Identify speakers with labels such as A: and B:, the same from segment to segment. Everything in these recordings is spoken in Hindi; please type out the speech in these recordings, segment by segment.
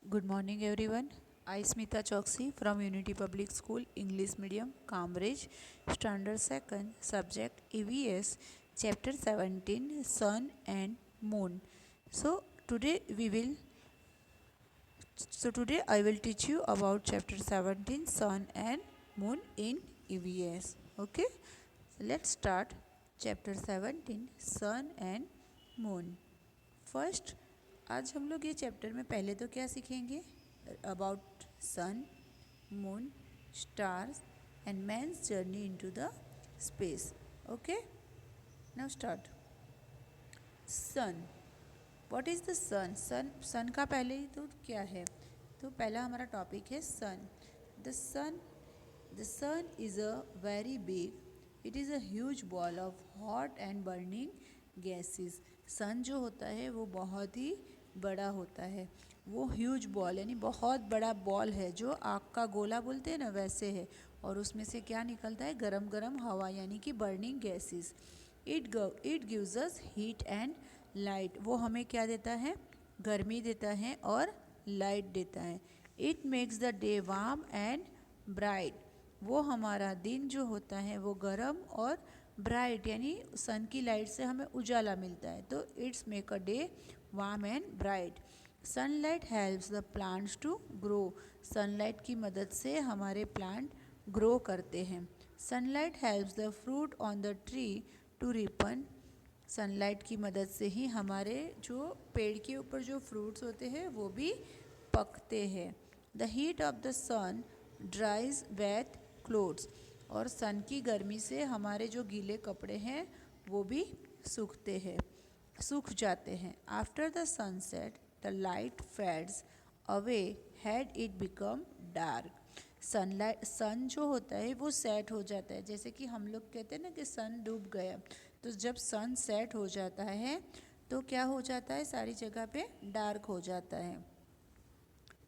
A: Good morning, everyone. I, Smita Choksi from Unity Public School, English Medium, Cambridge, Standard 2nd, Subject EVS, Chapter 17, Sun and Moon. So today I will teach you about Chapter 17, Sun and Moon in EVS. Okay, let's start. Chapter 17, Sun and Moon. First आज हम लोग ये चैप्टर में पहले तो क्या सीखेंगे about sun, moon, stars and man's journey into the space. Okay, now start. Sun. What is the sun? Sun का पहले ही तो क्या है, तो पहला हमारा टॉपिक है sun. The sun is a very big, it is a huge ball of hot and burning gases. Sun जो होता है वो बहुत ही बड़ा होता है. वो ह्यूज बॉल यानी बहुत बड़ा बॉल है, जो आग का गोला बोलते हैं ना वैसे है, और उसमें से क्या निकलता है, गरम गरम हवा यानी कि burning gases. It gives us heat and light. वो हमें क्या देता है, गर्मी देता है और लाइट देता है. It makes the day warm and bright. वो हमारा दिन जो होता है वो गर्म और ब्राइट यानी सन की लाइट से हमें उजाला मिलता है. तो it's make a day warm and bright. Sunlight helps the plants to grow. Sunlight की मदद से हमारे प्लांट ग्रो करते हैं. Sunlight helps the fruit on the tree to ripen. Sunlight की मदद से ही हमारे जो पेड़ के ऊपर जो फ्रूट्स होते हैं वो भी पकते हैं. The heat of the sun dries wet clothes. और सन की गर्मी से हमारे जो गीले कपड़े हैं वो भी सूख जाते हैं. After the sunset the light fades away had it become dark. Sun जो होता है वो सेट हो जाता है, जैसे कि हम लोग कहते हैं ना कि सन डूब गया. तो जब सन सेट हो जाता है तो क्या हो जाता है, सारी जगह पे डार्क हो जाता है.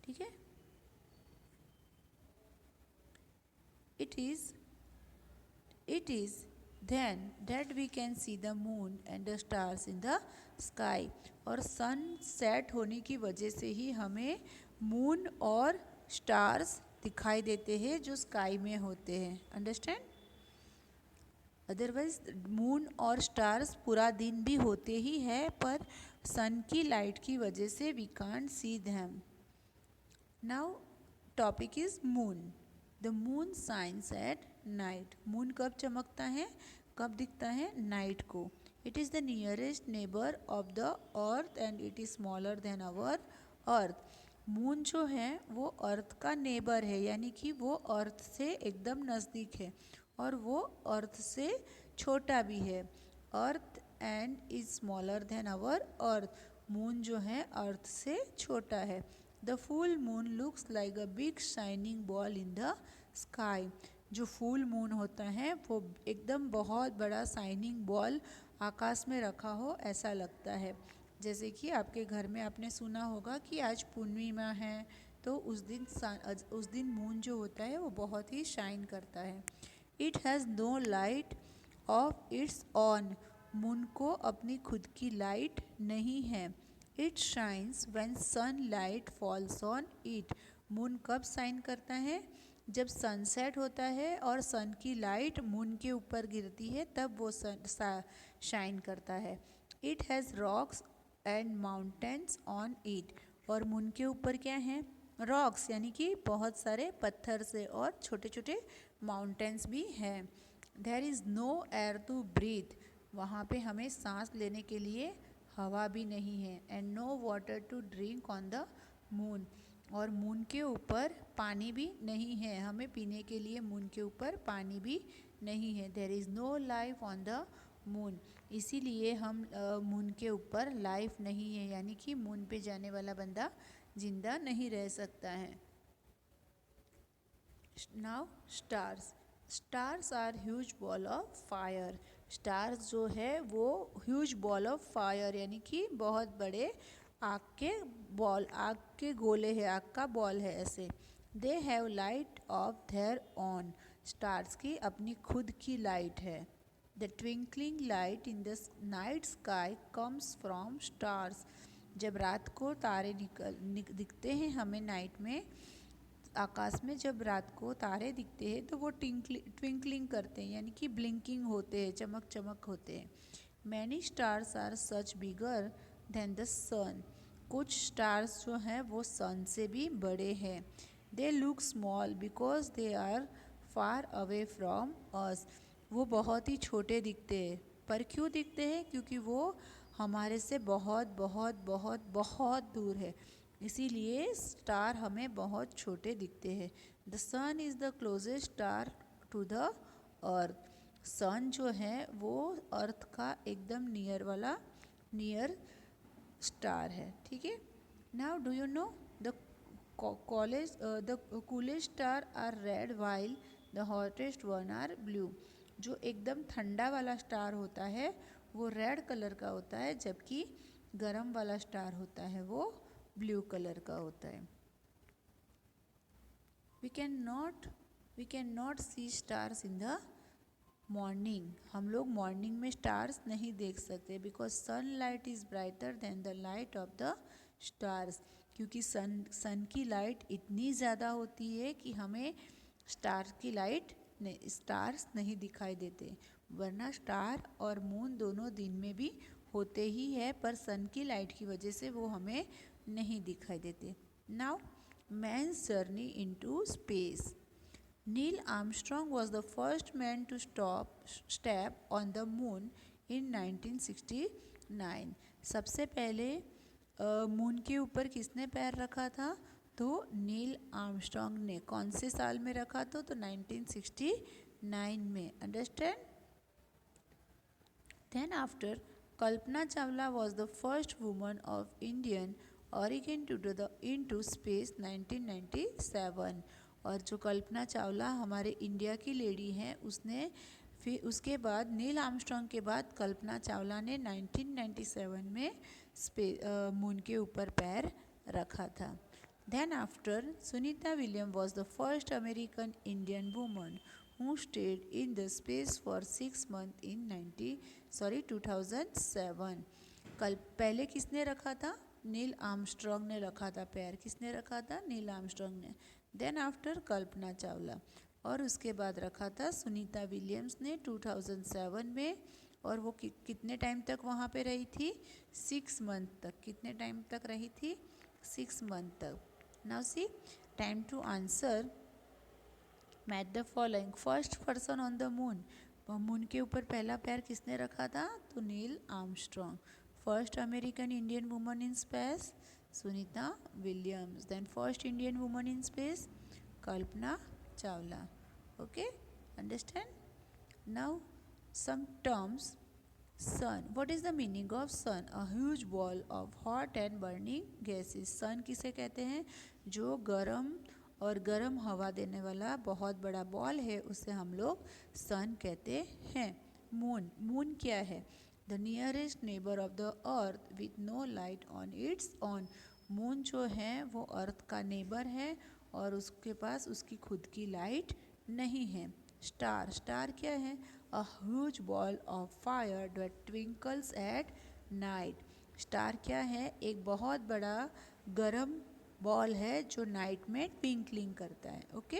A: ठीक है. It is then that we can see the moon and the stars in the sky. और सन सेट होने की वजह से ही हमें मून और स्टार्स दिखाई देते हैं जो स्काई में होते हैं. अंडरस्टैंड. अदरवाइज मून और स्टार्स पूरा दिन भी होते ही है, पर सन की लाइट की वजह से we can't see them. Now topic is moon. The moon shines at night. Moon कब चमकता है, कब दिखता है, नाइट को. It is the nearest neighbour of the earth and it is smaller than our earth. Moon जो है वो अर्थ का नेबर है, यानी कि वो अर्थ से एकदम नज़दीक है और वो अर्थ से छोटा भी है. Earth and is smaller than our earth. Moon जो है अर्थ से छोटा है. The full moon looks like a big shining ball in the sky. जो फुल मून होता है वो एकदम बहुत बड़ा शाइनिंग बॉल आकाश में रखा हो ऐसा लगता है. जैसे कि आपके घर में आपने सुना होगा कि आज पूर्णिमा है, तो उस दिन मून जो होता है वो बहुत ही शाइन करता है. It has no light of its own. Moon को अपनी खुद की लाइट नहीं है. It shines when sun light falls on it. Moon कब शाइन करता है, जब सनसेट होता है और सन की लाइट मून के ऊपर गिरती है तब वो शाइन करता है. It has rocks and mountains on it. और मून के ऊपर क्या है, रॉक्स यानी कि बहुत सारे पत्थर से, और छोटे छोटे माउंटेन्स भी हैं. There is no air to breathe. वहाँ पे हमें सांस लेने के लिए हवा भी नहीं है. And no water to drink on the moon. और मून के ऊपर पानी भी नहीं है, हमें पीने के लिए मून के ऊपर पानी भी नहीं है. There is no life on the moon. इसीलिए हम मून के ऊपर लाइफ नहीं है, यानी कि मून पे जाने वाला बंदा जिंदा नहीं रह सकता है. Now stars. Stars are huge ball of fire. Stars जो है वो ह्यूज बॉल ऑफ फायर यानी कि बहुत बड़े आग के गोले हैं, आग का बॉल है ऐसे. They have light of their on. Stars की अपनी खुद की लाइट है. The twinkling light in the night sky comes from stars. जब रात को तारे दिखते हैं हमें नाइट में, आकाश में जब रात को तारे दिखते हैं तो वो ट्विंकलिंग करते हैं, यानी कि ब्लिंकिंग होते हैं, चमक चमक होते हैं। Many stars are such bigger than the sun. कुछ स्टार्स जो हैं वो सन से भी बड़े हैं। They look small because they are far away from us. वो बहुत ही छोटे दिखते हैं, पर क्यों दिखते हैं? क्योंकि वो हमारे से बहुत बहुत बहुत बहुत दूर है, इसीलिए स्टार हमें बहुत छोटे दिखते हैं। The sun is the closest star to the earth. Sun जो है वो अर्थ का एकदम नियर स्टार है, ठीक है। Now do you know the the coolest star are red while the hottest one are blue. जो एकदम ठंडा वाला स्टार होता है वो रेड कलर का होता है, जबकि गर्म वाला स्टार होता है वो ब्लू कलर का होता है। We can not see stars in the morning. हम लोग मॉर्निंग में स्टार्स नहीं देख सकते because sun light is brighter than the light of the stars. क्योंकि सन की लाइट इतनी ज़्यादा होती है कि हमें स्टार्स नहीं दिखाई देते। वरना स्टार और मून दोनों दिन में भी होते ही है, पर सन की लाइट की वजह से वो हमें नहीं दिखाई देते। Now man's journey into space. Neil Armstrong was the first man to step on the moon in 1969. सबसे पहले मून के ऊपर किसने पैर रखा था? तो नील आर्मस्ट्रॉन्ग ने। कौन से साल में रखा था? तो 1969 में। Understand? Then after, Kalpana Chawla was the first woman of Indian origin to do into space 1997. और जो कल्पना चावला हमारे इंडिया की लेडी हैं, उसने फिर उसके बाद नील आर्मस्ट्रॉन्ग के बाद कल्पना चावला ने 1997 में मून के ऊपर पैर रखा था। Then after, Sunita Williams was the first American Indian woman who stayed in the space for 6 months in 2007. कल पहले किसने रखा था? नील आर्मस्ट्रॉन्ग ने रखा था पैर। किसने रखा था? नील आर्मस्ट्रॉन्ग ने। देन आफ्टर कल्पना चावला, और उसके बाद रखा था सुनीता विलियम्स ने 2007 में। और वो कितने टाइम तक वहाँ पे रही थी? 6 मंथ तक। कितने टाइम तक रही थी? 6 मंथ तक। Now see, time to answer. Match the following. First person on the moon. Moon के ऊपर पहला पैर किसने रखा था? तो Neil Armstrong. First American Indian woman in space, Sunita Williams. Then first Indian woman in space, Kalpana Chawla. Okay, understand? Now some terms. Sun. What is the meaning of sun? A huge ball of hot and burning gases. sun किसे कहते हैं? जो गर्म हवा देने वाला बहुत बड़ा बॉल है, उसे हम लोग सन कहते हैं। मून क्या है? The nearest neighbour of the earth with no light on its own. Moon जो है वो अर्थ का नेबर है और उसके पास उसकी खुद की लाइट नहीं है। स्टार क्या है? A huge ball of fire that twinkles at night. Star क्या है? एक बहुत बड़ा गर्म बॉल है जो नाइट में ट्विंकलिंग करता है। ओके,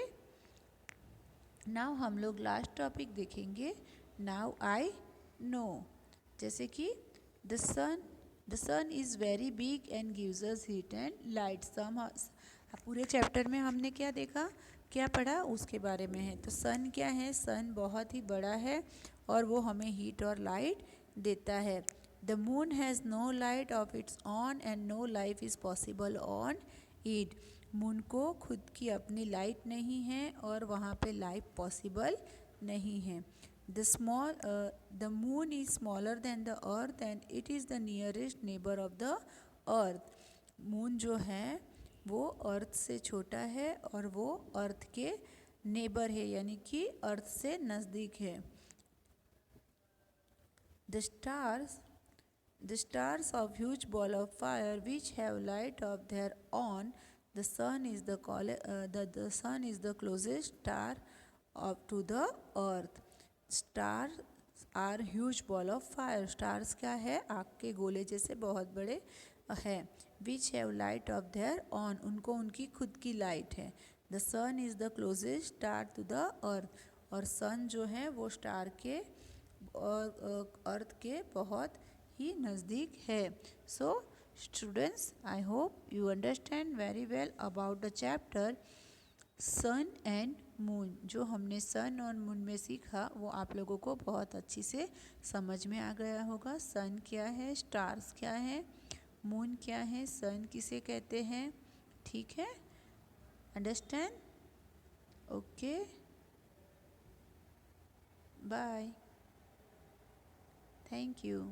A: नाउ हम लोग लास्ट टॉपिक देखेंगे। Now I know. जैसे कि the sun is very big and gives us heat and light. पूरे चैप्टर में हमने क्या देखा, क्या पढ़ा, उसके बारे में है। तो सन क्या है? सन बहुत ही बड़ा है और वो हमें हीट और लाइट देता है। The moon has no light of its own and no life is possible on it. Moon को खुद की अपनी लाइट नहीं है और वहाँ पे लाइफ पॉसिबल नहीं है। The moon is smaller then the earth and it is the nearest neighbour of the earth. Moon जो है वो अर्थ से छोटा है और वो अर्थ के नेबर है, यानी कि अर्थ से नज़दीक है। The stars of huge ball of fire which have light of their own the sun is the sun is the closest star of to the earth. Star are huge ball of fire. Stars क्या है? आग के गोले जैसे बहुत बड़े है, which have light of their own, उनको उनकी खुद की लाइट है। The sun is the closest star to the earth, और सन जो है वो स्टार के अर्थ के बहुत ही नज़दीक है। So students, I hope you understand very well about the chapter sun and moon. जो हमने सन और मून में सीखा वो आप लोगों को बहुत अच्छी से समझ में आ गया होगा। सन क्या है, स्टार्स क्या है, मून क्या है, सन किसे कहते हैं, ठीक है, understand, okay, bye, thank you.